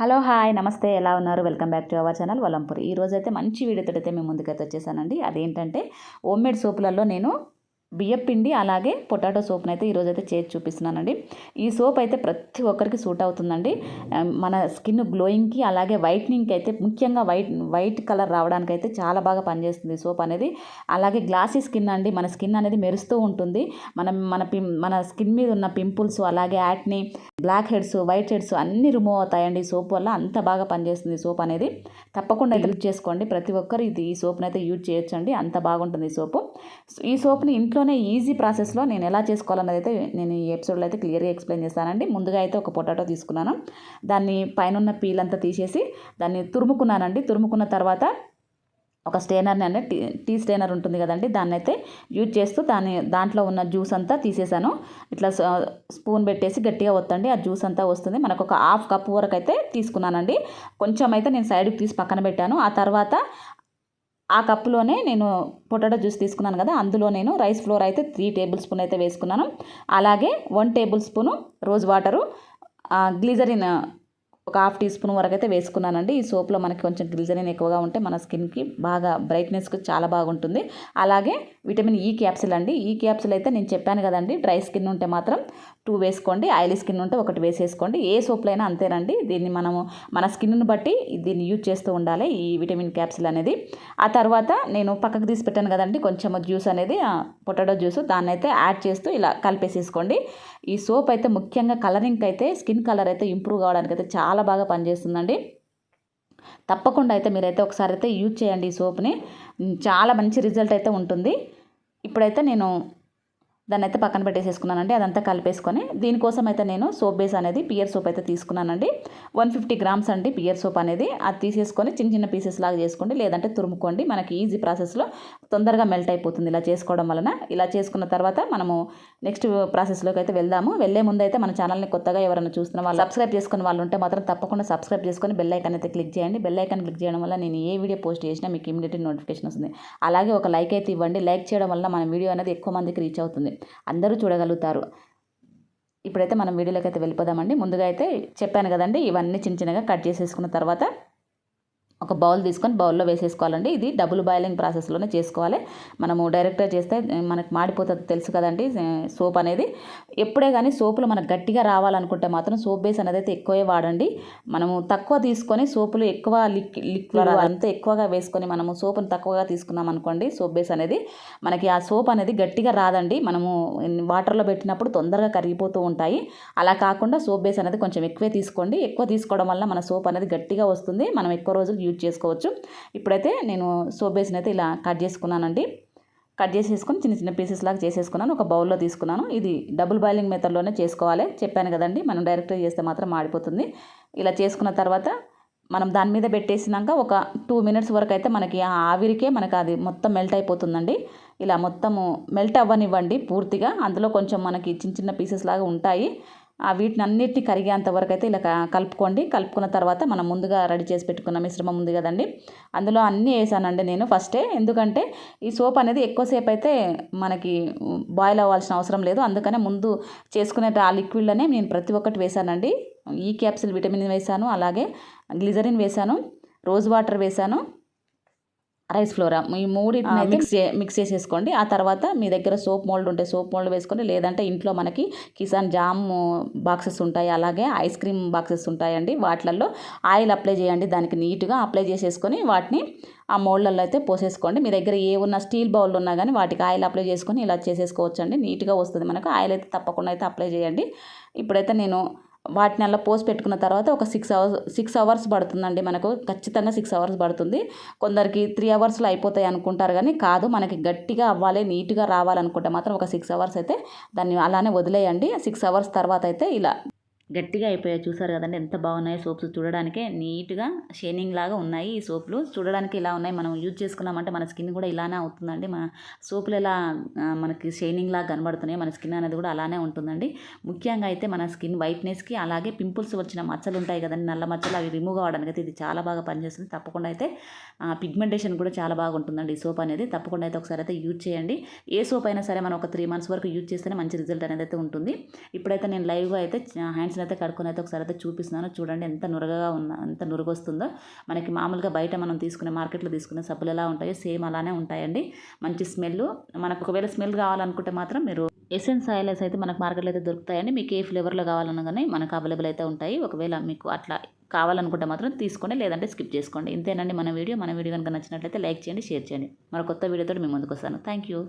Hello hi నమస్తే ఎలా ఉన్నారు welcome back to our channel Valampuri. ఈరోజైతే మంచి వీడియోతో అయితే మేము ముందుకైతే వచ్చేసానండి. అదేంటంటే హోమ్మేడ్ సోపులలో నేను బియ్యం పిండి అలాగే పొటాటో సోప్ని అయితే ఈరోజైతే చేసి చూపిస్తున్నానండి. ఈ సోప్ అయితే ప్రతి ఒక్కరికి సూట్ అవుతుందండి. మన స్కిన్ గ్లోయింగ్కి అలాగే వైట్నింగ్కి అయితే ముఖ్యంగా వైట్ కలర్ రావడానికి అయితే చాలా బాగా పనిచేస్తుంది సోప్ అనేది. అలాగే గ్లాసీ స్కిన్ అండి, మన స్కిన్ అనేది మెరుస్తూ ఉంటుంది. మన స్కిన్ మీద ఉన్న పింపుల్స్ అలాగే యాక్ని, బ్లాక్ హెడ్స్, వైట్ హెడ్స్ అన్నీ రిమూవ్ అవుతాయండి ఈ సోప్ వల్ల. అంత బాగా పనిచేస్తుంది సోప్ అనేది. తప్పకుండా యూజ్ చేసుకోండి. ప్రతి ఒక్కరు ఈ సోప్ని అయితే యూజ్ చేయొచ్చండి, అంత బాగుంటుంది ఈ సోపు. ఈ సోప్ని ఇంట్లోనే ఈజీ ప్రాసెస్లో నేను ఎలా చేసుకోవాలన్నది అయితే నేను ఈ ఎపిసోడ్లో అయితే క్లియర్గా ఎక్స్ప్లెయిన్ చేస్తానండి. ముందుగా అయితే ఒక పొటాటో తీసుకున్నాను. దాన్ని పైన పీల్ అంతా తీసేసి దాన్ని తురుముకున్నానండి. తురుముకున్న తర్వాత ఒక స్టెయినర్ని అంటే టీ స్టెయినర్ ఉంటుంది కదండి, దాన్ని అయితే యూజ్ చేస్తూ దాంట్లో ఉన్న జ్యూస్ అంతా తీసేసాను. ఇట్లా స్పూన్ పెట్టేసి గట్టిగా వత్తండి, ఆ జ్యూస్ అంతా వస్తుంది. మనకు ఒక హాఫ్ కప్ వరకు అయితే తీసుకున్నానండి. కొంచెం అయితే నేను సైడ్కి తీసి పక్కన పెట్టాను. ఆ తర్వాత ఆ కప్పులోనే నేను పొటాటో జ్యూస్ తీసుకున్నాను కదా, అందులో నేను రైస్ ఫ్లోర్ అయితే 3 టేబుల్ స్పూన్ అయితే వేసుకున్నాను. అలాగే 1 table spoon rose water, glycerin ఒక హాఫ్ టీ స్పూన్ వరకు అయితే వేసుకున్నానండి. ఈ సోప్లో మనకి కొంచెం గ్లిజరిన్ ఎక్కువగా ఉంటే మన స్కిన్కి బాగా బ్రైట్నెస్కి చాలా బాగుంటుంది. అలాగే విటమిన్ ఈ క్యాప్సిల్ అండి. ఈ క్యాప్సిల్ అయితే నేను చెప్పాను కదండి, డ్రై స్కిన్ ఉంటే మాత్రం 2 వేసుకోండి, ఆయిలీ స్కిన్ ఉంటే 1 వేసేసుకోండి. ఏ సోప్లో అయినా అంతేనండి. దీన్ని మనము మన స్కిన్ను బట్టి దీన్ని యూజ్ చేస్తూ ఉండాలి ఈ విటమిన్ క్యాప్సిల్ అనేది. ఆ తర్వాత నేను పక్కకు తీసి పెట్టాను కదండి కొంచెం జ్యూస్ అనేది, పొటాటో జ్యూస్, దాన్ని అయితే యాడ్ చేస్తూ ఇలా కలిపేసేసుకోండి. ఈ సోప్ అయితే ముఖ్యంగా కలరింగ్కి అయితే, స్కిన్ కలర్ అయితే ఇంప్రూవ్ కావడానికి అయితే చాలా బాగా పనిచేస్తుందండి. తప్పకుండా అయితే మీరైతే ఒకసారి అయితే యూజ్ చేయండి ఈ సోప్ని. చాలా మంచి రిజల్ట్ అయితే ఉంటుంది. ఇప్పుడైతే నేను దాన్ని అయితే పక్కన పెట్టేసేసుకున్నానండి. అదంతా కలిపేసుకొని దీనికోసం అయితే నేను సోప్ బేస్ అనేది పియర్ సోప్ అయితే తీసుకున్నానండి. 150 గ్రామ్స్ అండి పియర్ సోప్ అనేది. అది తీసేసుకొని చిన్న చిన్న పీసెస్ లాగా చేసుకోండి, లేదంటే తురుముకోండి. మనకి ఈజీ ప్రాసెస్లో తొందరగా మెల్ట్ అయిపోతుంది ఇలా చేసుకోవడం వలన. ఇలా చేసుకున్న తర్వాత మనము నెక్స్ట్ ప్రాసెస్లోకి అయితే వెళ్దాము. వెళ్ళే ముందు అయితే మన ఛానల్ని కొత్తగా ఎవరైనా చూస్తున్న వాళ్ళు, సబ్స్క్రైబ్ చేసుకున్న వాళ్ళు ఉంటే మాత్రం తప్పకుండా సబ్స్క్రైబ్ చేసుకొని బెల్ ఐకాన్ అయితే క్లిక్ చేయండి. బెల్ ఐకాన్ క్లిక్ చేయడం వల్ల నేను ఏ వీడియో పోస్ట్ చేసినా మీకు ఇమీడియట్ నోటిఫికేషన్ వస్తుంది. అలాగే ఒక లైక్ అయితే ఇవ్వండి. లైక్ చేయడం వల్ల మన వీడియో అనేది ఎక్కువ మందికి రీచ్ అవుతుంది, అందరూ చూడగలుగుతారు. ఇప్పుడైతే మనం వీడియోలోకి అయితే వెళ్ళిపోదామండి. ముందుగా అయితే చెప్పాను కదండి, ఇవన్నీ చిన్న చిన్నగా కట్ చేసేసుకున్న తర్వాత ఒక బౌల్ తీసుకొని బౌల్లో వేసేసుకోవాలండి. ఇది డబుల్ బాయిలింగ్ ప్రాసెస్లోనే చేసుకోవాలి. మనము డైరెక్ట్గా చేస్తే మనకు మాడిపోతుంది, తెలుసు కదండి సోప్ అనేది. ఎప్పుడే కానీ సోపులు మనకు గట్టిగా రావాలనుకుంటే మాత్రం సోప్ బేస్ అనేది అయితే ఎక్కువే వాడండి. మనము తక్కువ తీసుకొని సోపులు ఎక్కువ లిక్విడ్ అంతా ఎక్కువగా వేసుకొని మనము సోపును తక్కువగా తీసుకున్నాం అనుకోండి, సోప్ బేస్ అనేది మనకి ఆ సోప్ అనేది గట్టిగా రాదండి. మనము వాటర్లో పెట్టినప్పుడు తొందరగా కరిగిపోతూ ఉంటాయి. అలా కాకుండా సోప్ బేస్ అనేది కొంచెం ఎక్కువే తీసుకోండి. ఎక్కువ తీసుకోవడం వల్ల మన సోప్ అనేది గట్టిగా వస్తుంది, మనం ఎక్కువ రోజులు యూజ్ చేసుకోవచ్చు. ఇప్పుడైతే నేను సోప్ బేస్ని అయితే ఇలా కట్ చేసుకున్నానండి. కట్ చేసేసుకొని చిన్న చిన్న పీసెస్ లాగా చేసేసుకున్నాను. ఒక బౌల్లో తీసుకున్నాను. ఇది డబుల్ బాయిలింగ్ మెథడ్లోనే చేసుకోవాలి, చెప్పాను కదండి. మనం డైరెక్ట్గా చేస్తే మాత్రం మాడిపోతుంది. ఇలా చేసుకున్న తర్వాత మనం దాని మీద పెట్టేసినాక ఒక 2 మినిట్స్ వరకు అయితే మనకి ఆ ఆవిరికే మనకు అది మొత్తం మెల్ట్ అయిపోతుందండి. ఇలా మొత్తము మెల్ట్ అవ్వనివ్వండి పూర్తిగా. అందులో కొంచెం మనకి చిన్న చిన్న పీసెస్ లాగా ఉంటాయి. వీటిని అన్నిటిని కరిగేంత వరకు అయితే ఇలా కలుపుకోండి. కలుపుకున్న తర్వాత మనం ముందుగా రెడీ చేసి పెట్టుకున్న మిశ్రమం ఉంది కదండి, అందులో అన్నీ వేసానండి నేను ఫస్టే. ఎందుకంటే ఈ సోప్ అనేది ఎక్కువసేపు అయితే మనకి బాయిల్ అవ్వాల్సిన అవసరం లేదు. అందుకనే ముందు చేసుకునే ఆ లిక్విడ్లోనే నేను ప్రతి ఒక్కటి వేసానండి. ఈ క్యాప్సిల్ విటమిన్ వేసాను, అలాగే గ్లిజరిన్ వేసాను, రోజ్ వాటర్ వేసాను, రైస్ ఫ్లోరా, ఈ మూడింటిని అయితే మిక్స్ చేసేసుకోండి. ఆ తర్వాత మీ దగ్గర సోప్ మోల్డ్ ఉంటే సోప్ మోల్డ్ వేసుకోండి, లేదంటే ఇంట్లో మనకి కిసాన్ జామ్ బాక్సెస్ ఉంటాయి, అలాగే ఐస్ క్రీమ్ బాక్సెస్ ఉంటాయండి. వాటిలలో ఆయిల్ అప్లై చేయండి. దానికి నీట్గా అప్లై చేసేసుకొని వాటిని ఆ మోల్డ్లలో అయితే పోసేసుకోండి. మీ దగ్గర ఏ ఉన్న స్టీల్ బౌల్ ఉన్నా కానీ వాటికి ఆయిల్ అప్లై చేసుకొని ఇలా చేసేసుకోవచ్చండి. నీట్గా వస్తుంది మనకు. ఆయిల్ అయితే తప్పకుండా అయితే అప్లై చేయండి. ఇప్పుడైతే నేను వాటిని అలా పోసి పెట్టుకున్న తర్వాత ఒక 6 అవర్స్ పడుతుందండి మనకు. ఖచ్చితంగా 6 అవర్స్ పడుతుంది. కొందరికి 3 అవర్స్లో అయిపోతాయి అనుకుంటారు, కానీ కాదు. మనకి గట్టిగా అవ్వాలి, నీట్గా రావాలనుకుంటే మాత్రం ఒక 6 అవర్స్ అయితే దాన్ని అలానే వదిలేయండి. 6 అవర్స్ తర్వాత అయితే ఇలా గట్టిగా అయిపోయాయి. చూసారు కదండి ఎంత బాగున్నాయి సోప్స్. చూడడానికే నీట్గా షైనింగ్ లాగా ఉన్నాయి ఈ సోపులు. చూడడానికి ఇలా ఉన్నాయి. మనం యూజ్ చేసుకున్నామంటే మన స్కిన్ కూడా ఇలానే అవుతుందండి. మన సోపులు ఎలా మనకి షైనింగ్ లాగా కనబడుతున్నాయి, మన స్కిన్ అనేది కూడా అలానే ఉంటుందండి. ముఖ్యంగా అయితే మన స్కిన్ వైట్నెస్కి, అలాగే పింపుల్స్ వచ్చిన మచ్చలు ఉంటాయి కదండి, నల్ల మచ్చలు, అవి రిమూవ్ అవ్వడానికి అయితే ఇది చాలా బాగా పనిచేస్తుంది. తప్పకుండా అయితే పిగ్మెంటేషన్ కూడా చాలా బాగుంటుందండి ఈ సోప్ అనేది. తప్పకుండా అయితే ఒకసారి అయితే యూజ్ చేయండి. ఏ సోప్ అయినా సరే మనం ఒక 3 మంత్స్ వరకు యూజ్ చేస్తేనే మంచి రిజల్ట్ అనేది అయితే ఉంటుంది. ఇప్పుడైతే నేను లైవ్గా అయితే హ్యాండ్స్ వాష్ని అయితే కడుక్కొని అయితే ఒకసారి అయితే చూపిస్తున్నాను. చూడండి ఎంత ఎంత నురుగు వస్తుందో. మనకి మామూలుగా బయట మనం తీసుకునే మార్కెట్లో తీసుకునే సబ్బులు ఎలా ఉంటాయో సేమ్ అలానే ఉంటాయండి. మంచి స్మెల్. మనకు ఒకవేళ స్మెల్ కావాలనుకుంటే మాత్రం మీరు ఎసెన్స్ ఆయిల్స్ అయితే మనకు మార్కెట్లో అయితే దొరుకుతాయండి. మీకు ఏ ఫ్లేవర్లో కావాలన్నా కానీ మనకు అవైలబుల్ అయితే ఉంటాయి. ఒకవేళ మీకు అట్లా కావాలనుకుంటే మాత్రం తీసుకోండి, లేదంటే స్కిప్ చేసుకోండి. ఇంతేనండి మన వీడియో కనుక నచ్చినట్లయితే లైక్ చేయండి, షేర్ చేయండి. మరో కొత్త వీడియోతో మీ ముందుకు వస్తాను. Thank you.